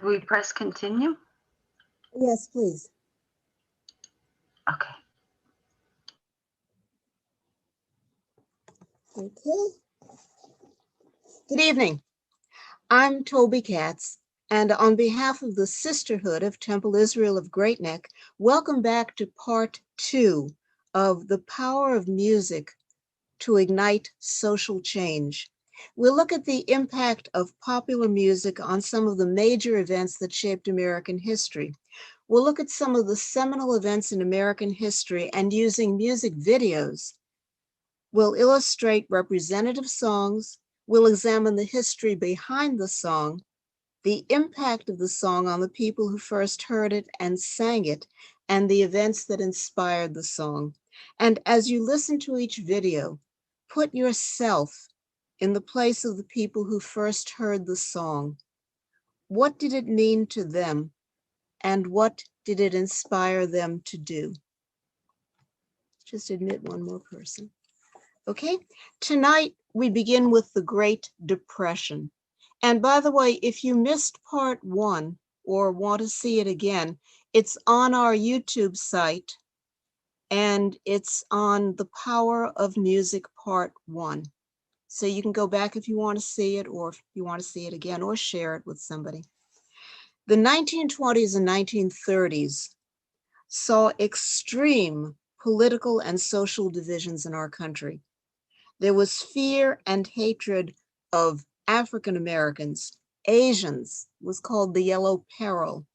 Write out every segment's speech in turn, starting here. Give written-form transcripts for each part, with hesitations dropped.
Do we press continue? Yes, please. Okay. Okay. Good evening. I'm Toby Katz, and on behalf of the Sisterhood of Temple Israel of Great Neck, welcome back to part 2 of The Power of Music to Ignite Social Change. We'll look at the impact of popular music on some of the major events that shaped American history. We'll look at some of the seminal events in American history, and using music videos, we'll illustrate representative songs, we'll examine the history behind the song, the impact of the song on the people who first heard it and sang it, and the events that inspired the song. And as you listen to each video, put yourself in the place of the people who first heard the song. What did it mean to them, and what did it inspire them to do? Just admit one more person. Okay, tonight we begin with the Great Depression. And by the way, if you missed part 1 or want to see it again, it's on our YouTube site, and it's on The Power of Music Part 1. So you can go back if you want to see it, or if you want to see it again, or share it with somebody. The 1920s and 1930s saw extreme political and social divisions in our country. There was fear and hatred of African Americans. Asians was called the Yellow Peril.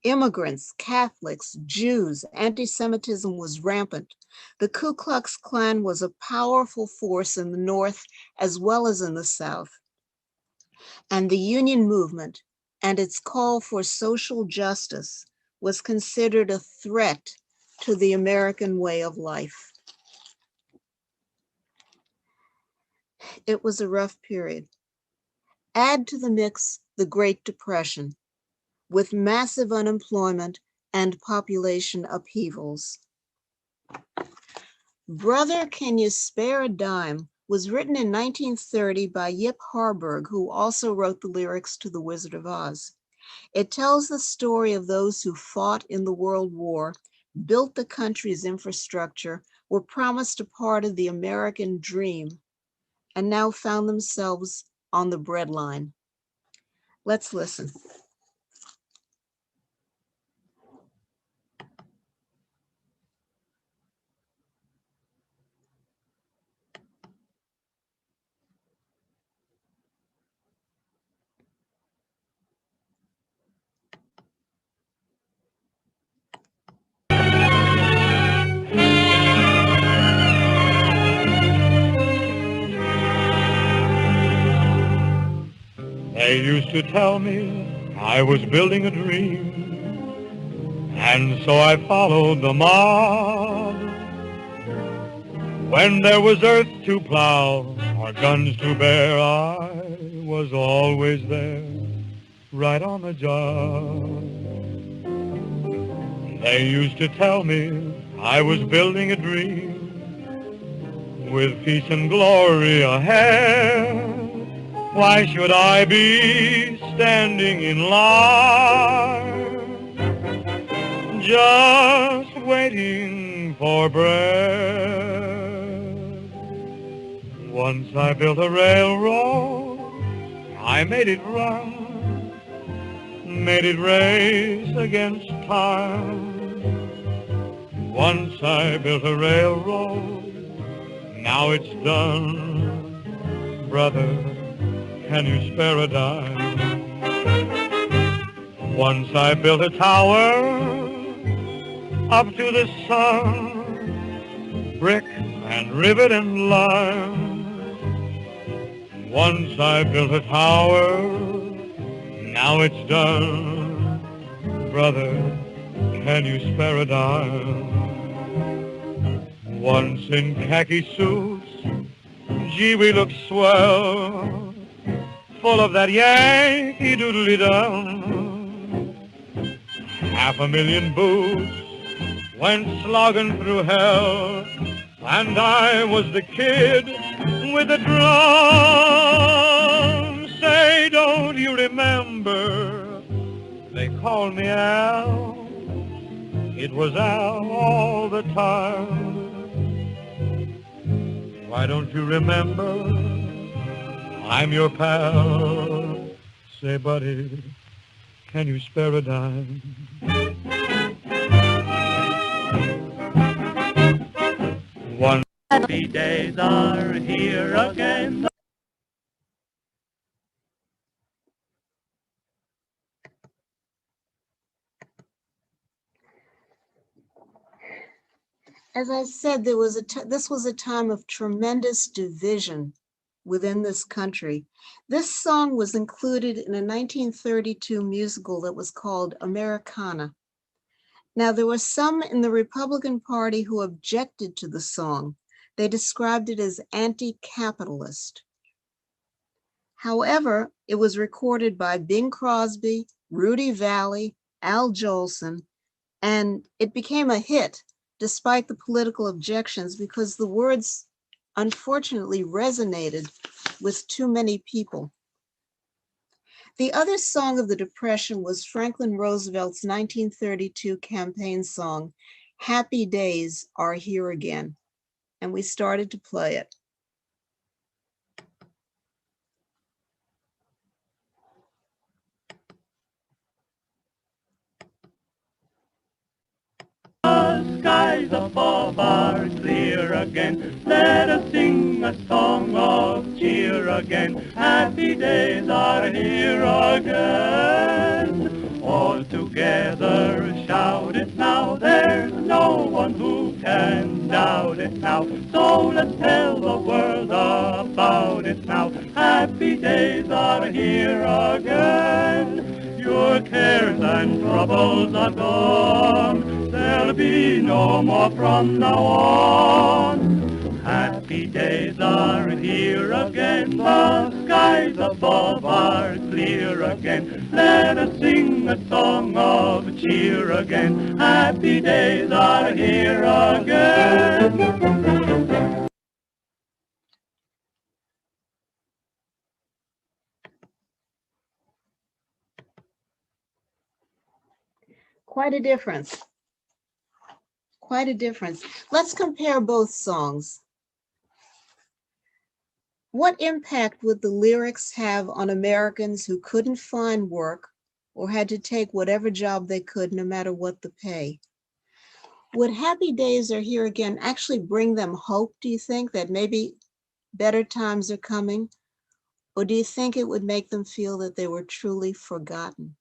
Immigrants, Catholics, Jews, anti-Semitism was rampant. The Ku Klux Klan was a powerful force in the North as well as in the South. And the Union movement and its call for social justice was considered a threat to the American way of life. It was a rough period. Add to the mix the Great Depression, with massive unemployment and population upheavals. Brother, Can You Spare a Dime was written in 1930 by Yip Harburg, who also wrote the lyrics to The Wizard of Oz. It tells the story of those who fought in the World War, built the country's infrastructure, were promised a part of the American dream, and now found themselves on the breadline. Let's listen. They used to tell me I was building a dream, and so I followed the mob. When there was earth to plow or guns to bear, I was always there, right on the job. They used to tell me I was building a dream, with peace and glory ahead. Why should I be standing in line, just waiting for bread? Once I built a railroad, I made it run, made it race against time. Once I built a railroad, now it's done. Brother, can you spare a dime? Once I built a tower up to the sun, brick and rivet and lime. Once I built a tower, now it's done. Brother, can you spare a dime? Once in khaki suits, gee, we looked swell, full of that Yankee doodly-dum. 500,000 boots went slogging through hell, and I was the kid with the drum. Say, don't you remember They called me Al. It was Al all the time. Why don't you remember? I'm your pal. Say, buddy, can you spare a dime? One happy days are here again. As I said, this was a time of tremendous division within this country. This song was included in a 1932 musical that was called Americana. Now, there were some in the Republican Party who objected to the song. They described it as anti-capitalist. However, it was recorded by Bing Crosby, Rudy Valley, Al Jolson, and it became a hit despite the political objections because the words unfortunately resonated with too many people. The other song of the Depression was Franklin Roosevelt's 1932 campaign song, Happy Days Are Here Again, and we started to play it. The skies above are clear again. Let us sing a song of cheer again. Happy days are here again. All together shout it now. There's no one who can doubt it now. So let's tell the world about it now. Happy days are here again. Your cares and troubles are gone. There'll be no more from now on. Happy days are here again. The skies above are clear again. Let us sing a song of cheer again. Happy days are here again. Quite a difference. Quite a difference. Let's compare both songs. What impact would the lyrics have on Americans who couldn't find work or had to take whatever job they could, no matter what the pay? Would Happy Days Are Here Again actually bring them hope, do you think, that maybe better times are coming? Or do you think it would make them feel that they were truly forgotten?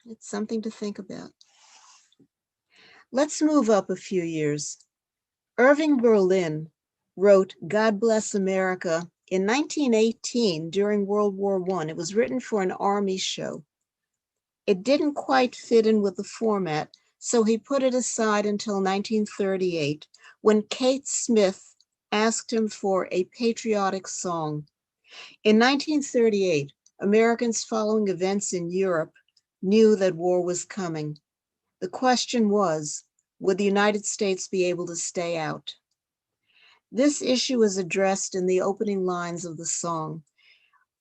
It's something to think about. Let's move up a few years. Irving Berlin wrote God Bless America in 1918 during World War I. It was written for an army show. It didn't quite fit in with the format, so he put it aside until 1938, when Kate Smith asked him for a patriotic song. In 1938, Americans following events in Europe knew that war was coming. The question was, would the United States be able to stay out? This issue is addressed in the opening lines of the song.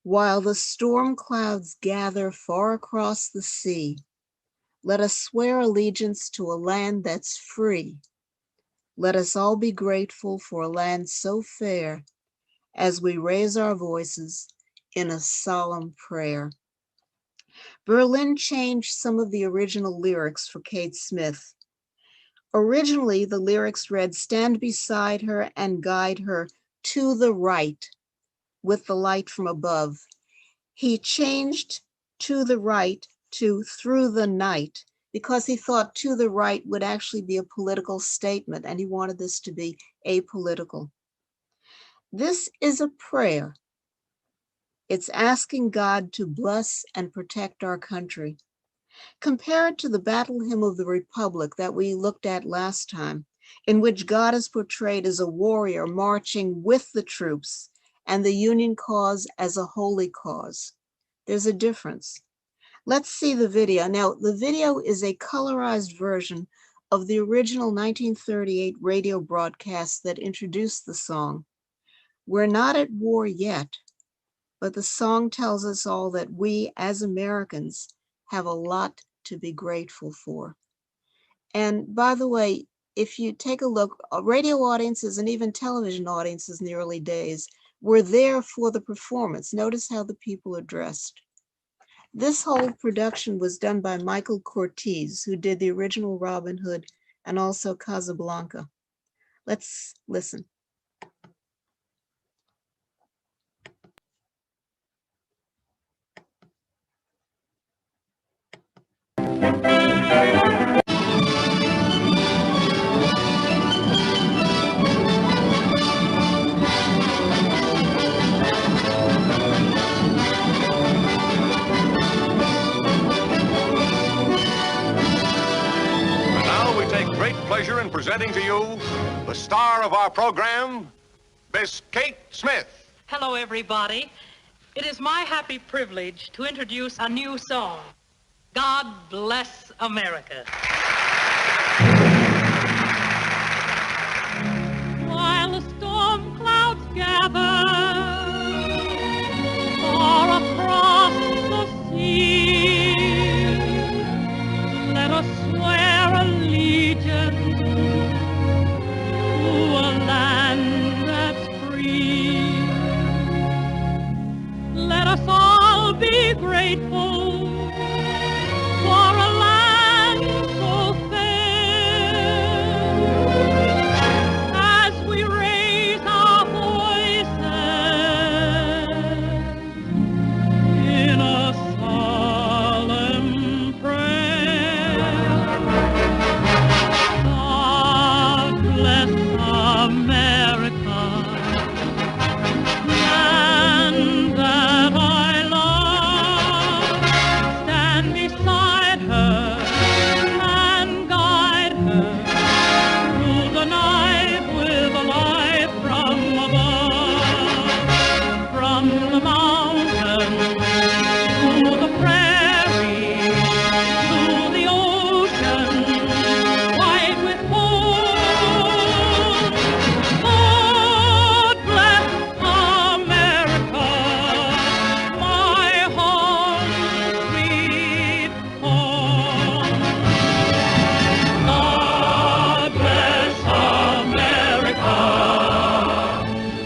While the storm clouds gather far across the sea, let us swear allegiance to a land that's free. Let us all be grateful for a land so fair as we raise our voices in a solemn prayer. Berlin changed some of the original lyrics for Kate Smith. Originally, the lyrics read, "Stand beside her and guide her to the right with the light from above." He changed "to the right" to "through the night" because he thought "to the right" would actually be a political statement, and he wanted this to be apolitical. This is a prayer. It's asking God to bless and protect our country. Compare it to the Battle Hymn of the Republic that we looked at last time, in which God is portrayed as a warrior marching with the troops and the Union cause as a holy cause. There's a difference. Let's see the video. Now, the video is a colorized version of the original 1938 radio broadcast that introduced the song. We're not at war yet, but the song tells us all that we as Americans have a lot to be grateful for. And by the way, if you take a look, radio audiences and even television audiences in the early days were there for the performance. Notice how the people are dressed. This whole production was done by Michael Cortez, who did the original Robin Hood and also Casablanca. Let's listen. Pleasure in presenting to you the star of our program, Miss Kate Smith. Hello, everybody. It is my happy privilege to introduce a new song, God Bless America. While the storm clouds gather far across the sea, let us swear allegiance to a land that's free. Let us all be grateful for a land so fair, as we raise our voices in a solemn prayer. God bless America, land that I love. Stand beside her and guide her through the night with a light from above. From the mountains to the prairie, to the ocean, white with foam. God bless America, my home, sweet home. God bless America,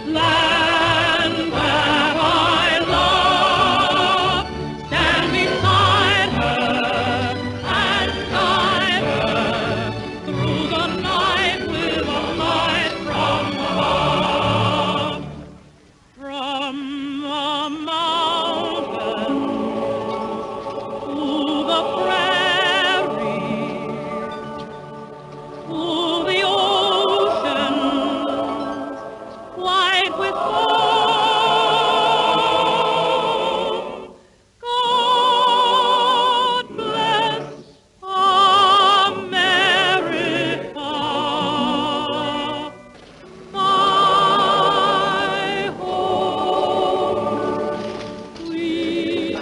land that I love. Stand beside her and guide her through the night with a light from above. From the mountain to the prairie, to the ocean, white with foam. God bless America, my home, sweet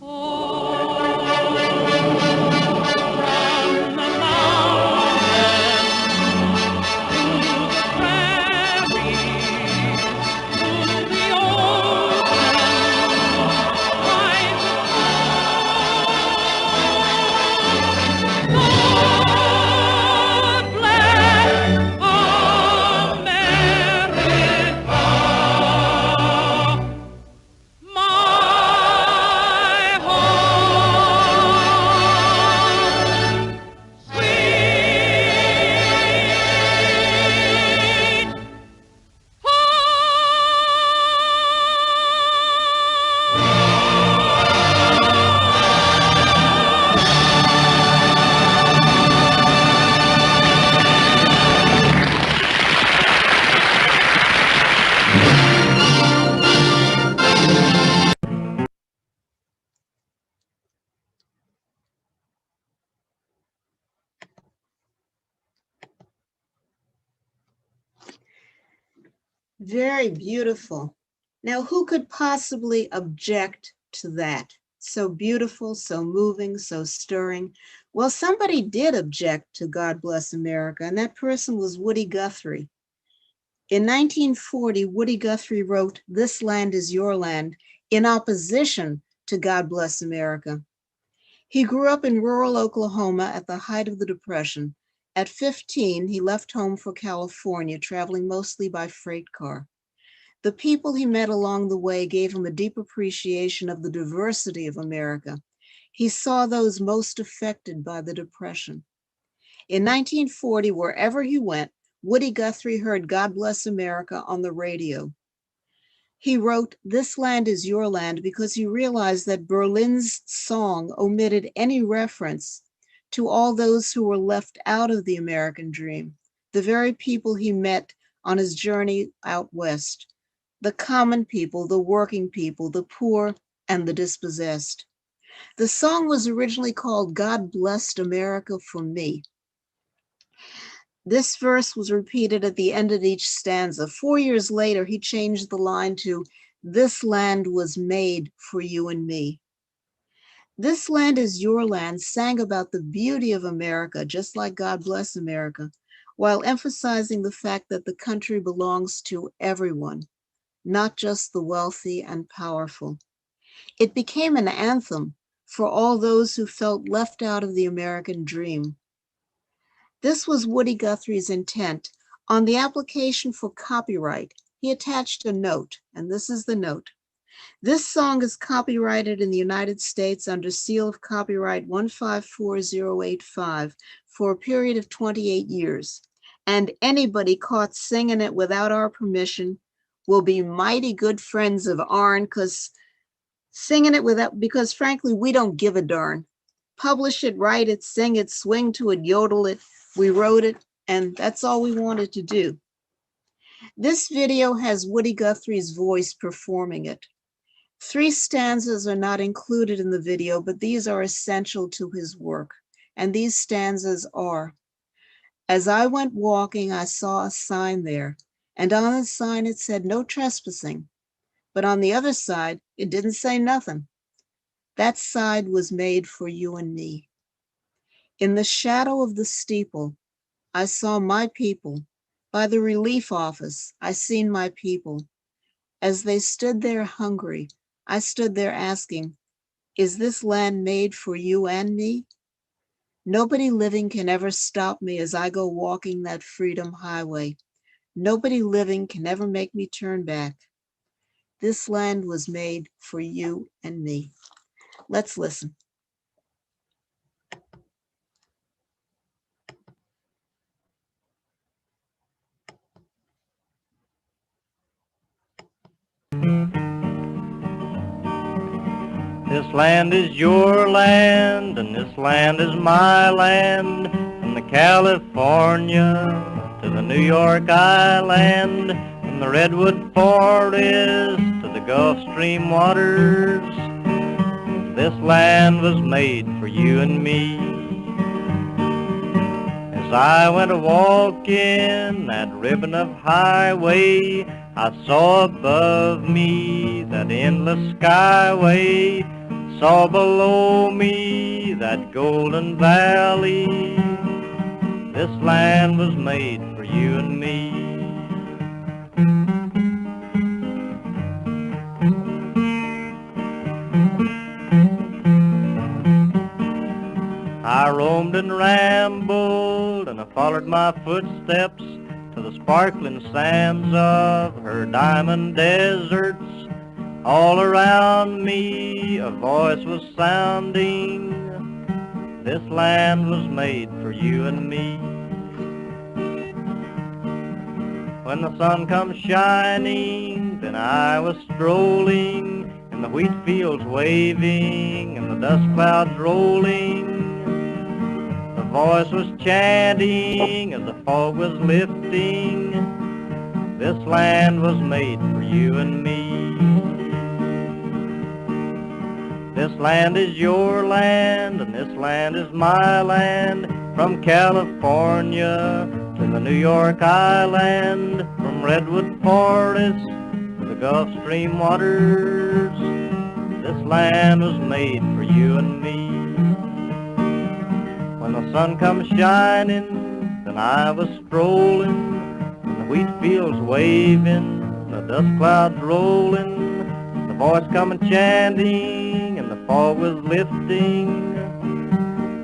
home. From the Very beautiful. Now, who could possibly object to that? So beautiful, so moving, so stirring. Well, somebody did object to God Bless America, and that person was Woody Guthrie. In 1940, Woody Guthrie wrote, "This Land Is Your Land," in opposition to to God Bless America. He grew up in rural Oklahoma at the height of the Depression. At 15, he left home for California, traveling mostly by freight car. The people he met along the way gave him a deep appreciation of the diversity of America. He saw those most affected by the Depression. In 1940, wherever he went, Woody Guthrie heard God Bless America on the radio. He wrote, "This Land Is Your Land," because he realized that Berlin's song omitted any reference to all those who were left out of the American dream, the very people he met on his journey out west, the common people, the working people, the poor, and the dispossessed. The song was originally called God Blessed America for Me. This verse was repeated at the end of each stanza. 4 years later, he changed the line to, "This land was made for you and me." This Land Is Your Land sang about the beauty of America, just like God Bless America, while emphasizing the fact that the country belongs to everyone, not just the wealthy and powerful. It became an anthem for all those who felt left out of the American dream. This was Woody Guthrie's intent. On the application for copyright, he attached a note, and this is the note. "This song is copyrighted in the United States under seal of copyright 154085 for a period of 28 years, and anybody caught singing it without our permission will be mighty good friends of ourn, because frankly, we don't give a darn. Publish it, write it, sing it, swing to it, yodel it. We wrote it, and that's all we wanted to do." This video has Woody Guthrie's voice performing it. 3 stanzas are not included in the video, but these are essential to his work. And these stanzas are, "As I went walking, I saw a sign there, and on the sign it said no trespassing. But on the other side, it didn't say nothing. That side was made for you and me. In the shadow of the steeple, I saw my people. By the relief office, I seen my people. As they stood there hungry, I stood there asking, is this land made for you and me? Nobody living can ever stop me as I go walking that freedom highway. Nobody living can ever make me turn back. This land was made for you and me." Let's listen. This land is your land, and this land is my land, from the California to the New York Island, from the Redwood Forest to the Gulf Stream waters. This land was made for you and me. As I went a-walking that ribbon of highway, I saw above me that endless skyway, saw below me that golden valley. This land was made for you and me. I roamed and rambled, and I followed my footsteps to the sparkling sands of her diamond deserts. All around me a voice was sounding, this land was made for you and me. When the sun comes shining, then I was strolling in the wheat fields waving and the dust clouds rolling. The voice was chanting as the fog was lifting, this land was made for you and me. This land is your land, and this land is my land, from California to the New York Island, from Redwood Forest to the Gulf Stream waters. This land was made for you and me. When the sun comes shining, then I was strolling, and the wheat fields waving, the dust clouds rolling, the voice coming chanting, and always lifting.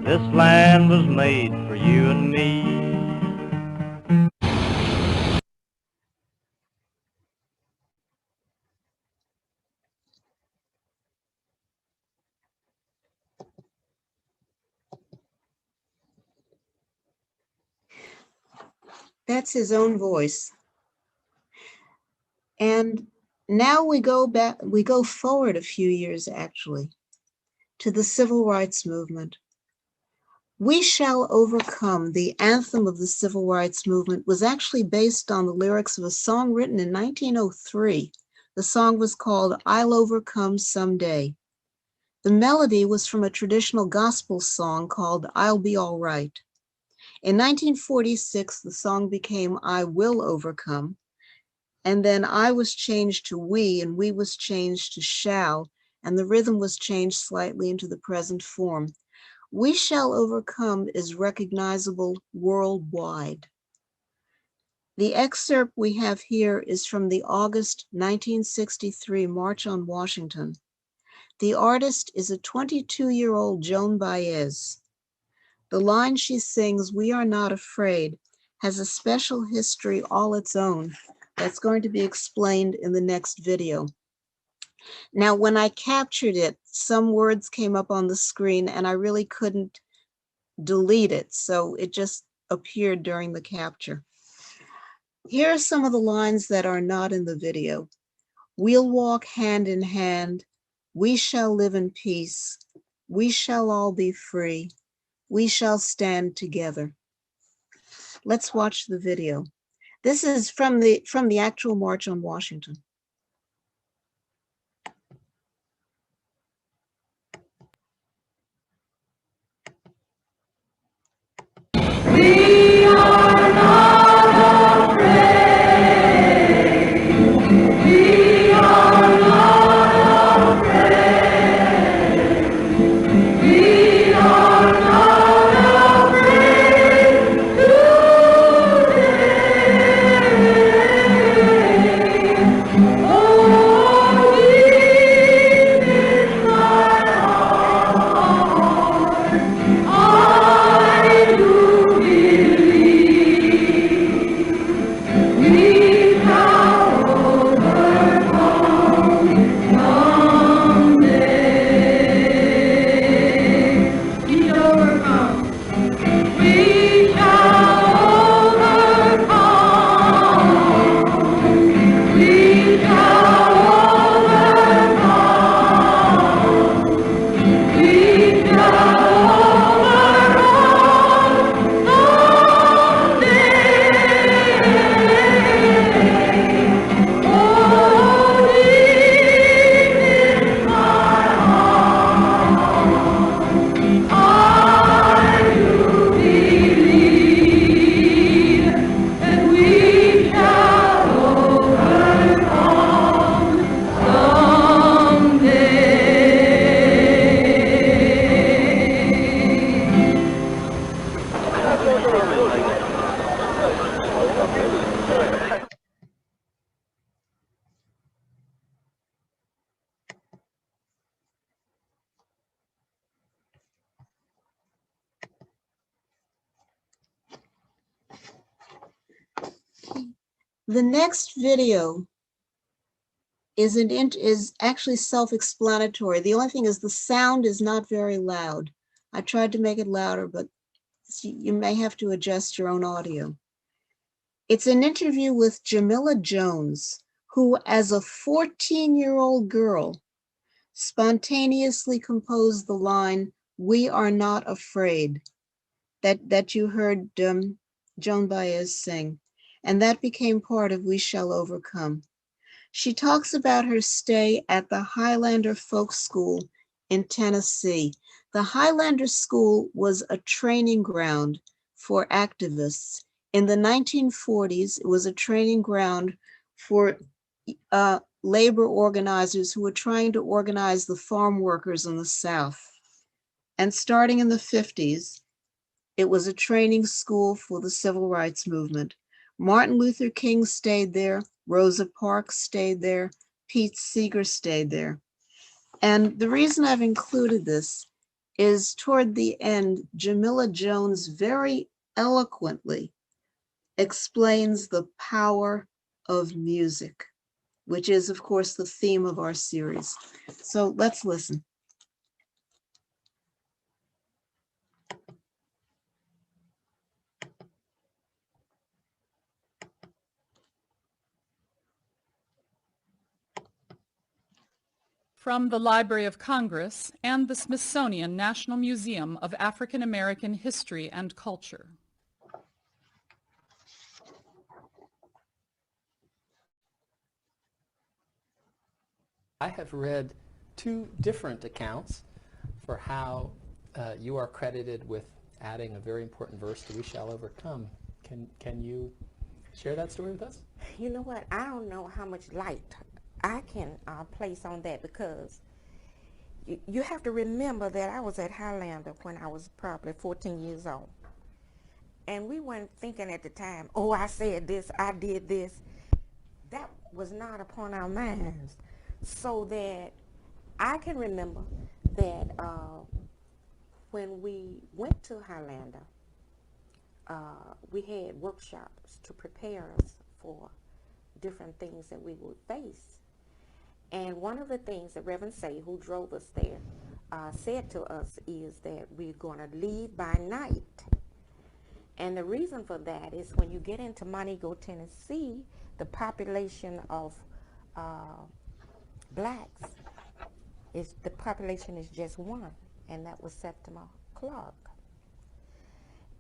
This land was made for you and me. That's his own voice. And now we go forward a few years actually to the civil rights movement. We Shall Overcome, the anthem of the civil rights movement, was actually based on the lyrics of a song written in 1903. The song was called I'll Overcome Someday. The melody was from a traditional gospel song called I'll Be All Right. In 1946, the song became I Will Overcome, and then I was changed to we, and we was changed to shall, and the rhythm was changed slightly into the present form. We Shall Overcome is recognizable worldwide. The excerpt we have here is from the August 1963 March on Washington. The artist is a 22-year-old Joan Baez. The line she sings, "We Are Not Afraid," has a special history all its own that's going to be explained in the next video. Now, when I captured it, some words came up on the screen and I really couldn't delete it, so it just appeared during the capture. Here are some of the lines that are not in the video. We'll walk hand in hand. We shall live in peace. We shall all be free. We shall stand together. Let's watch the video. This is from the actual March on Washington. We are not afraid. We are not afraid. We are not afraid today. Oh, deep in my heart, I do believe we shall overcome someday. We overcome. We shall overcome. We shall overcome. We shall overcome someday. Oh, deep in my heart, I do believe that we shall overcome someday. The next video is actually self-explanatory. The only thing is the sound is not very loud. I tried to make it louder, but you may have to adjust your own audio. It's an interview with Jamila Jones, who as a 14-year-old girl spontaneously composed the line, "We are not afraid," that you heard Joan Baez sing. And that became part of We Shall Overcome. She talks about her stay at the Highlander Folk School in Tennessee. The Highlander School was a training ground for activists. In the 1940s, it was a training ground for labor organizers who were trying to organize the farm workers in the South. And starting in the 50s, it was a training school for the civil rights movement. Martin Luther King stayed there, Rosa Parks stayed there, Pete Seeger stayed there. And the reason I've included this is toward the end, Jamila Jones very eloquently explains the power of music, which is, of course, the theme of our series. So let's listen. From the Library of Congress and the Smithsonian National Museum of African American History and Culture. I have read two different accounts for how you are credited with adding a very important verse to We Shall Overcome. Can you share that story with us? You know what? I don't know how much light I can place on that, because you have to remember that I was at Highlander when I was probably 14 years old. And we weren't thinking at the time, oh, I said this, I did this. That was not upon our minds. So that I can remember that when we went to Highlander, we had workshops to prepare us for different things that we would face. And one of the things that Reverend Say, who drove us there, said to us is that we're going to leave by night. And the reason for that is when you get into Montego, Tennessee, the population of blacks, the population is just one, and that was Septima Clark.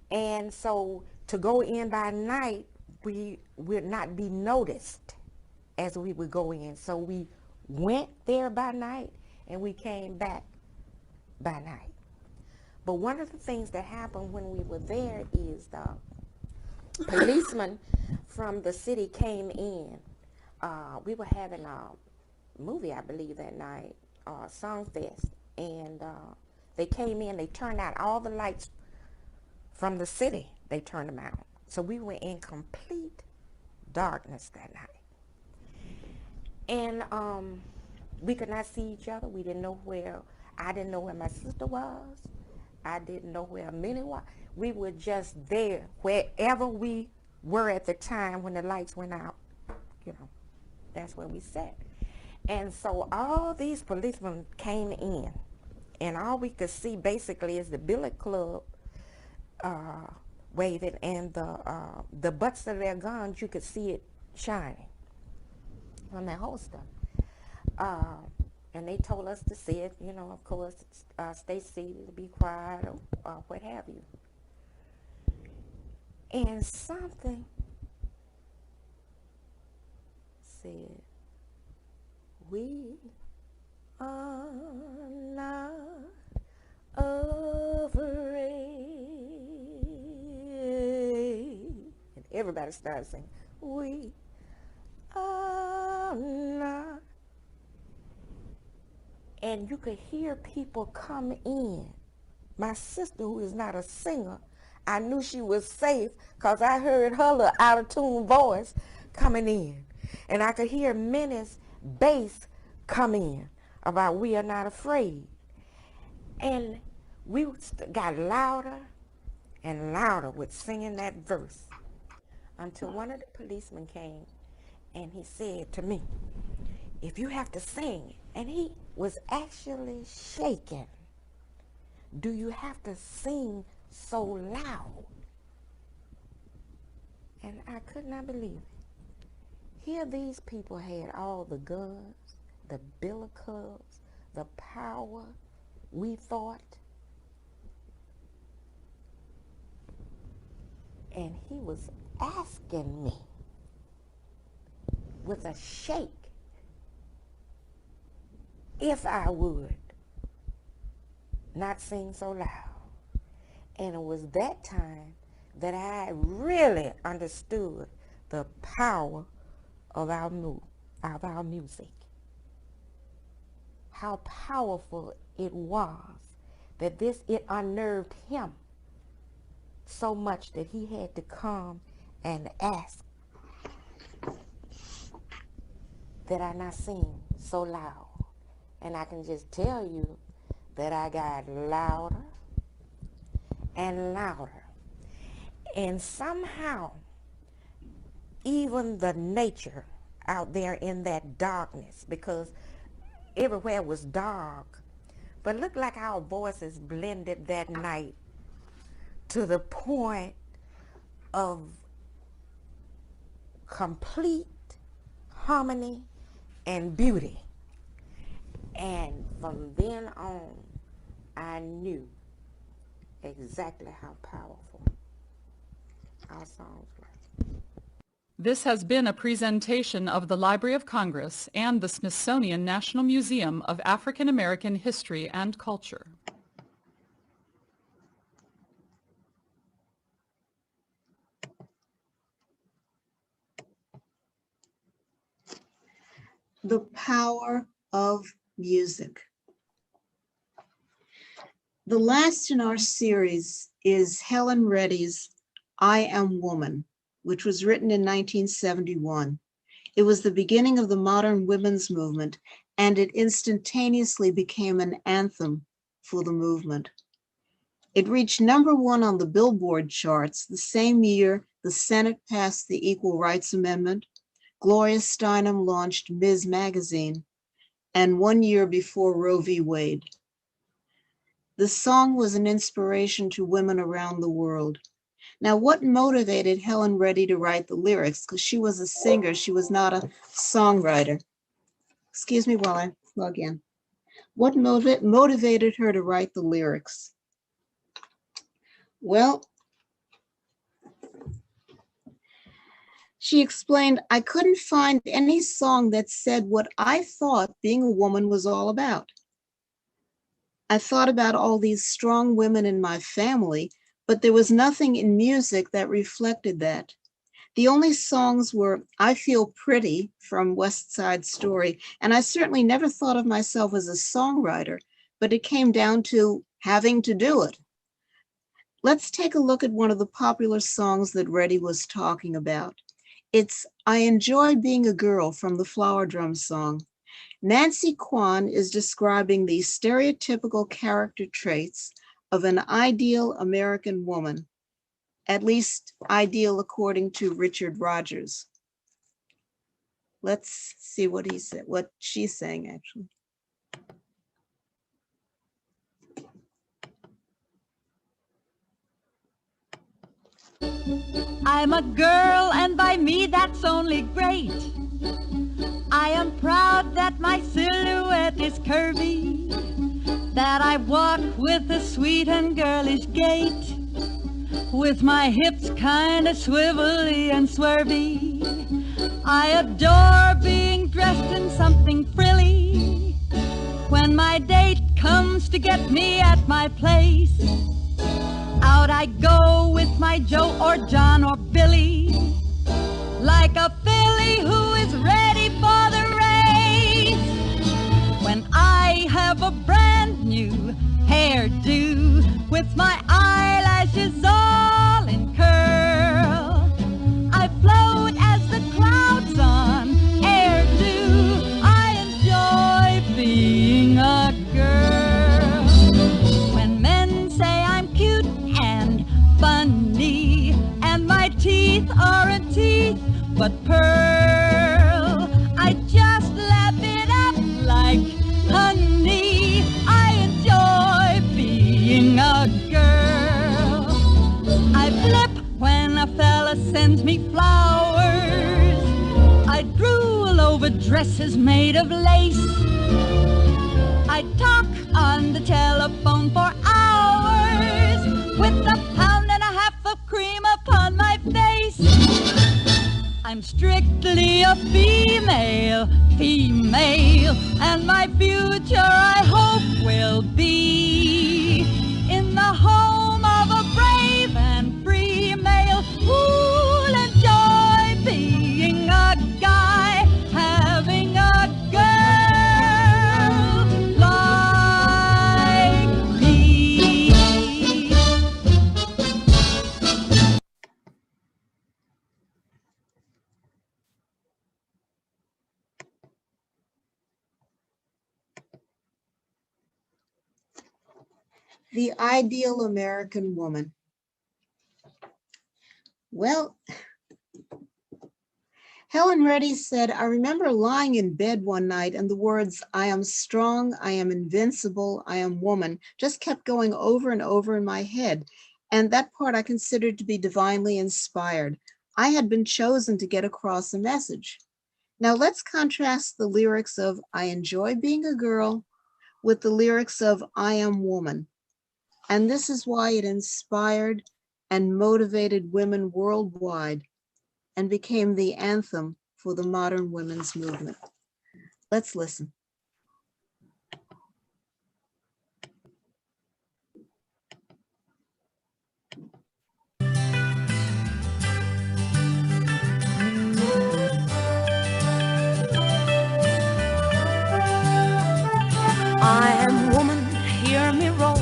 And so to go in by night, we would not be noticed as we would go in. So we went there by night and we came back by night. But one of the things that happened when we were there is the policeman from the city came in. We were having a movie, I believe, that night, Songfest, and they came in, they turned out all the lights from the city, they turned them out. So we were in complete darkness that night. And we could not see each other. We didn't know where, I didn't know where my sister was. I didn't know where Minnie was. We were just there, wherever we were at the time when the lights went out. You know, that's where we sat. And so all these policemen came in, and all we could see basically is the billet club waving, and the butts of their guns, you could see it shining from their holster. And they told us to sit, you know, of course, stay seated, be quiet, or what have you. And something said, we are not afraid. And everybody started saying, we are not. And you could hear people come in. My sister, who is not a singer, I knew she was safe because I heard her little out-of-tune voice coming in. And I could hear Minnie's bass come in about we are not afraid. And we got louder and louder with singing that verse until one of the policemen came and he said to me, if you have to sing, and he was actually shaking, do you have to sing so loud? And I could not believe it. Here these people had all the guns, the billy clubs, the power, we thought. And he was asking me with a shake if I would not sing so loud. And it was that time that I really understood the power of our music. How powerful it was, that it unnerved him so much that he had to come and ask that I not sing so loud. And I can just tell you that I got louder and louder. And somehow, even the nature out there in that darkness, because everywhere was dark, but it looked like our voices blended that night to the point of complete harmony and beauty. And from then on, I knew exactly how powerful our songs were. This has been a presentation of the Library of Congress and the Smithsonian National Museum of African American History and Culture. The power of music. The last in our series is Helen Reddy's I Am Woman, which was written in 1971. It was the beginning of the modern women's movement, and it instantaneously became an anthem for the movement. It reached #1 on the Billboard charts the same year the Senate passed the Equal Rights Amendment, Gloria Steinem launched Ms. Magazine, and 1 year before Roe v. Wade. The song was an inspiration to women around the world. Now, what motivated Helen Reddy to write the lyrics? Because she was a singer, she was not a songwriter. Excuse me while I plug in. What motivated her to write the lyrics? Well, she explained, I couldn't find any song that said what I thought being a woman was all about. I thought about all these strong women in my family, but there was nothing in music that reflected that. The only songs were I Feel Pretty from West Side Story, and I certainly never thought of myself as a songwriter, but it came down to having to do it. Let's take a look at one of the popular songs that Reddy was talking about. It's I Enjoy Being a Girl from the Flower Drum Song. Nancy Kwan is describing the stereotypical character traits of an ideal American woman, at least ideal according to Richard Rogers. Let's see what he said, what she's saying actually. I'm a girl, and by me that's only great. I am proud that my silhouette is curvy, that I walk with a sweet and girlish gait, with my hips kinda swivelly and swervy. I adore being dressed in something frilly when my date comes to get me at my place. Out I go with my Joe or John or Billy, like a filly who is ready for the race. When I have a brand new hairdo, with my eyelashes all in curl, I float as the clouds on air do. I enjoy being a girl. When men say I'm cute and funny, and my teeth aren't teeth but pearl, I just lap it up like honey. I enjoy being a girl. I flip when a fella sends me flowers. I drool over dresses made of lace. I talk on the telephone for hours with a pound and a half of cream upon my face. I'm strictly a female, and my future I hope will be in the home of a brave and free male who'll enjoy being a guy, having a girl like me. The ideal American woman. Well, Helen Reddy said, I remember lying in bed one night and the words, I am strong, I am invincible, I am woman, just kept going over and over in my head. And that part I considered to be divinely inspired. I had been chosen to get across a message. Now let's contrast the lyrics of I enjoy being a girl with the lyrics of I am woman. And this is why it inspired and motivated women worldwide and became the anthem for the modern women's movement. Let's listen. I am woman, hear me roar,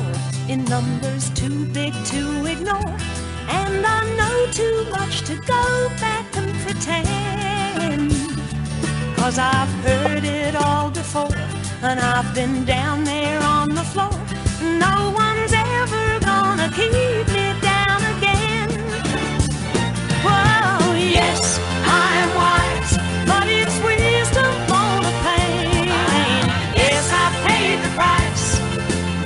in numbers too big to ignore. And I know too much to go back and pretend. 'Cause I've heard it all before, and I've been down there on the floor. No one's ever gonna keep me down again. Whoa, yes, I am wise, but it's wisdom for the pain. Yes, I paid the price,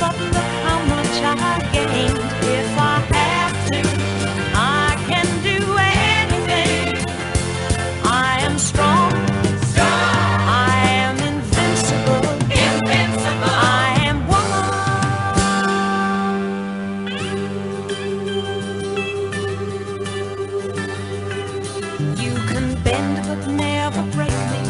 but look how much I gained. If I have to, I can do anything. I am strong. I am invincible. I am woman. You can bend but never break me,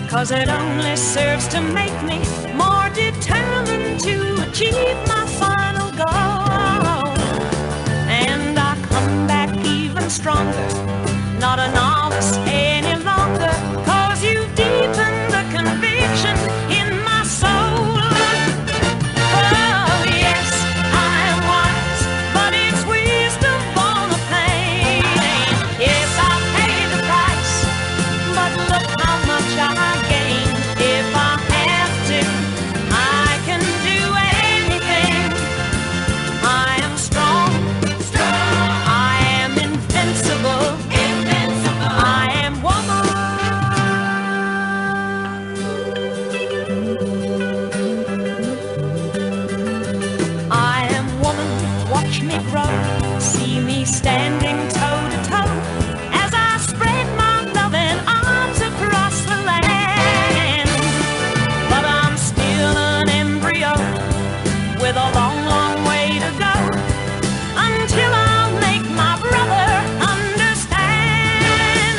'cause it only serves to make me more determined to achieve my final goal. And I come back even stronger, not a novice any longer, 'cause you've deepened the conviction in my soul. Oh yes, I am wise, but it's wisdom for the pain. Yes, I paid the price, but look how much I gained. If I have to, I can do anything. I am strong. I am invincible. I am woman. I am woman. Watch me grow. See me standing toe to toe as I spread my loving arms across the land. But I'm still an embryo with a long, long way to go until I'll make my brother understand.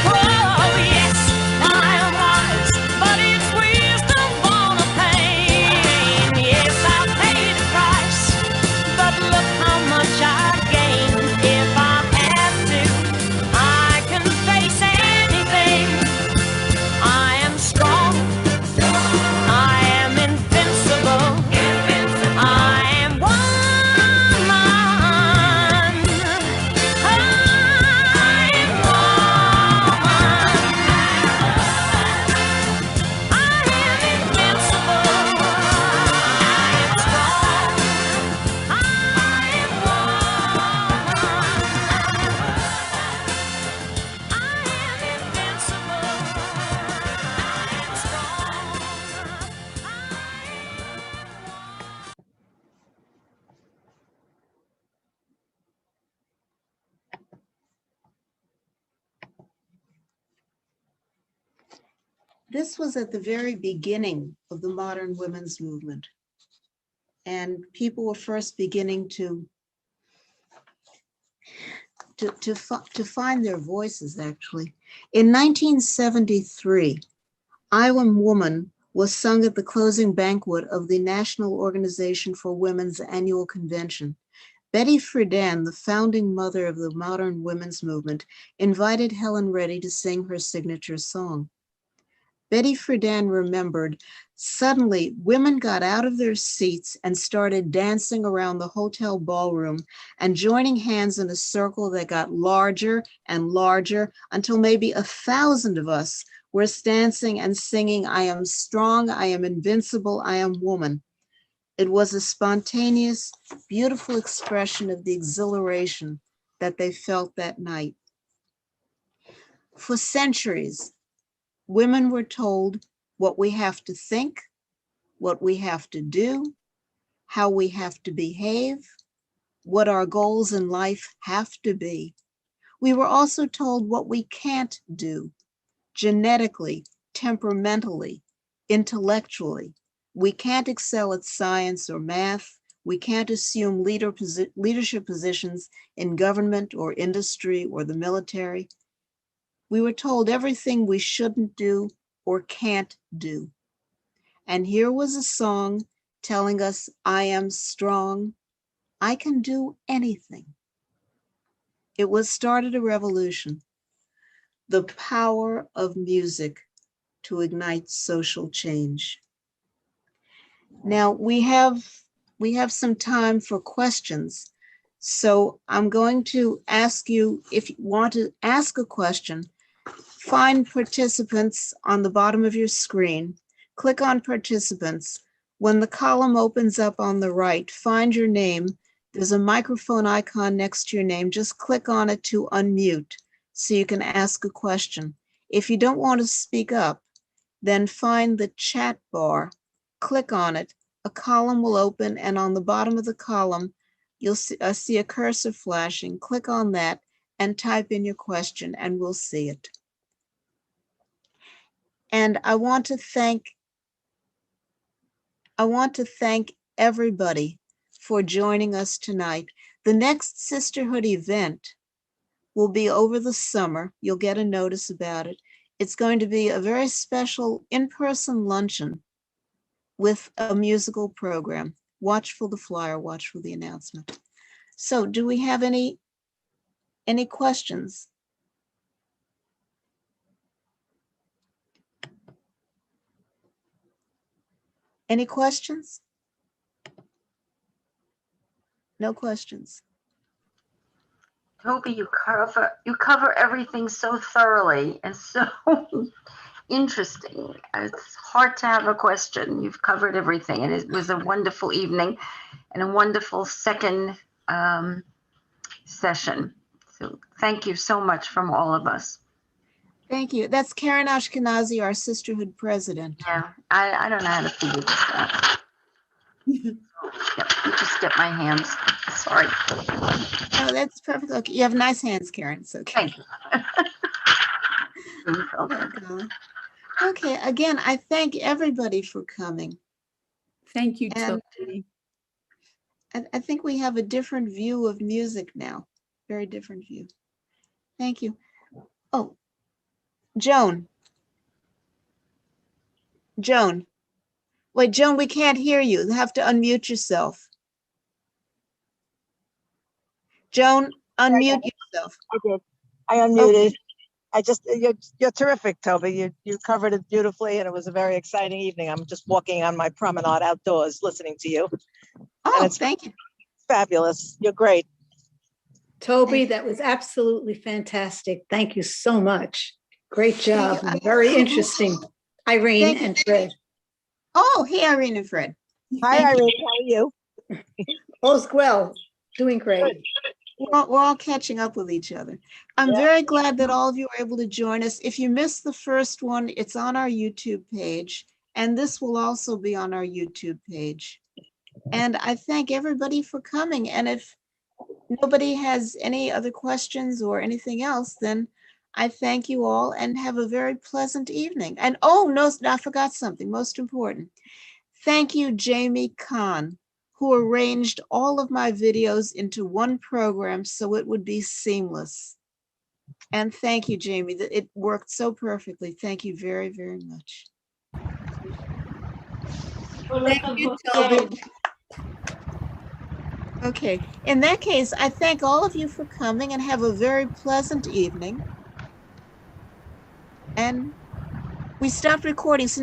Oh yes, I am wise, but it's wisdom for the pain. Yes, I paid the price, but look how much I gained. If I have to, I can face anything. I am strong. I am invincible. I am woman. I am woman. I am invincible. I am strong. I am woman. I am invincible. I am strong. This was at the very beginning of the modern women's movement. And people were first beginning to find their voices, actually. In 1973, I Am Woman was sung at the closing banquet of the National Organization for Women's annual convention. Betty Friedan, the founding mother of the modern women's movement, invited Helen Reddy to sing her signature song. Betty Friedan remembered, suddenly women got out of their seats and started dancing around the hotel ballroom and joining hands in a circle that got larger and larger until maybe 1,000 of us were dancing and singing, I am strong, I am invincible, I am woman. It was a spontaneous, beautiful expression of the exhilaration that they felt that night. For centuries, women were told what we have to think, what we have to do, how we have to behave, what our goals in life have to be. We were also told what we can't do, genetically, temperamentally, intellectually. We can't excel at science or math. We can't assume leadership positions in government or industry or the military. We were told everything we shouldn't do or can't do. And here was a song telling us, I am strong. I can do anything. It was started a revolution. The power of music to ignite social change. Now we have some time for questions. So I'm going to ask you, if you want to ask a question, find participants on the bottom of your screen, click on participants. When the column opens up on the right, find your name. There's a microphone icon next to your name. Just click on it to unmute so you can ask a question. If you don't want to speak up, then find the chat bar, click on it, a column will open, and on the bottom of the column, you'll see a cursor flashing. Click on that and type in your question and we'll see it. And I want to thank everybody for joining us tonight. The next Sisterhood event will be over the summer. You'll get a notice about it. It's going to be a very special in-person luncheon with a musical program. Watch for the flyer, watch for the announcement. So do we have any questions? Any questions? No questions. Toby, you cover everything so thoroughly and so interesting. It's hard to have a question. You've covered everything, and it was a wonderful evening and a wonderful second session. So thank you so much from all of us. Thank you. That's Karen Ashkenazi, our Sisterhood president. Yeah, I don't know how to figure this out. Yep, you just get my hands. Sorry. Oh, that's perfect. Okay, you have nice hands, Karen. It's okay. Thank you. Okay, again, I thank everybody for coming. Thank you, And Toby. I think we have a different view of music now. Very different view. Thank you. Oh, Joan. Joan. Wait, Joan, we can't hear you. You have to unmute yourself. Joan, unmute yourself. I did. I unmuted. Okay. I just, you're terrific, Toby. You covered it beautifully, and it was a very exciting evening. I'm just walking on my promenade outdoors, listening to you. Oh, thank you. Fabulous. You're great. Toby, that was absolutely fantastic. Thank you so much. Great job. Very interesting. Irene and Fred. Oh, hey, Irene and Fred. Hi, Irene. How are you? All's well. Doing great. We're all catching up with each other. I'm very glad that all of you were able to join us. If you missed the first one, it's on our YouTube page, and this will also be on our YouTube page. And I thank everybody for coming. And if nobody has any other questions or anything else, then I thank you all and have a very pleasant evening. And oh, no, I forgot something most important. Thank you, Jamie Kahn, who arranged all of my videos into one program so it would be seamless. And thank you, Jamie. It worked so perfectly. Thank you very, very much. Thank you, Toby. Okay, in that case, I thank all of you for coming and have a very pleasant evening. And we stopped recording. So